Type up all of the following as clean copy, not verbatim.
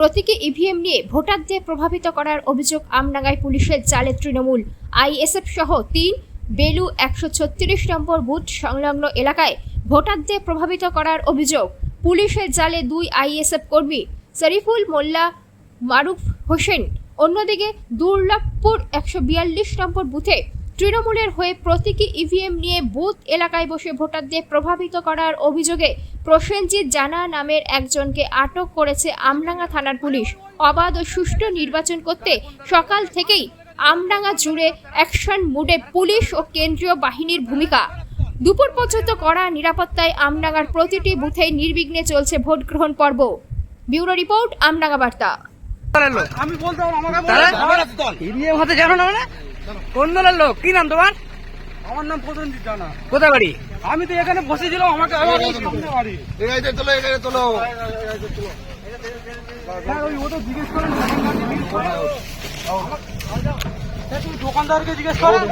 প্রতীকী ইভিএম নিয়ে ভোটারদের প্রভাবিত করার অভিযোগ আমডাঙ্গায় পুলিশের জালে তৃণমূল আইএসএফ সহ ৩ বেলু ১৩৬ নম্বর বুথ সংলগ্ন এলাকায় ভোটারদের প্রভাবিত করার অভিযোগ। পুলিশের জালে ২ আইএসএফ কর্মী শরীফুল মোল্লা, মারুফ হোসেন। অন্যদিকে দুর্লভপুর ১৪২ নম্বর বুথে তৃণমূলের হয়ে প্রতীকী ইভিএম নিয়ে বুথ এলাকায় বসে ভোটারদের প্রভাবিত করার অভিযোগে প্রসেনজিৎ জানা নামের একজনকে আটক করেছে আমডাঙ্গা থানার পুলিশ। অবাধ ও সুষ্ঠু নির্বাচন করতে সকাল থেকেই আমডাঙ্গা জুড়ে অ্যাকশন মুডে পুলিশ ও কেন্দ্রীয় বাহিনীর ভূমিকা। দুপুর পর্যন্ত কড়া নিরাপত্তায় আমডাঙ্গার প্রতিটি বুথেই নির্বিঘ্নে চলছে ভোট গ্রহণ পর্ব। ব্যুরো রিপোর্ট, আমডাঙ্গা বার্তা। আমি বলতে ইভিএম হতে জানো না? মানে কোন দলের লোক? কি নাম তোমার? আমার নাম প্রসেনজিৎ জানা। কোথায় বাড়ি? আমি তো এখানে বসেছিলাম, আমাকে সামনে বাড়ি। হ্যাঁ, ওই ও তো জিজ্ঞেস করেন তুমি দোকানদারকে জিজ্ঞেস করেন।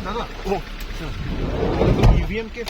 দাদা ও ইভিএম কে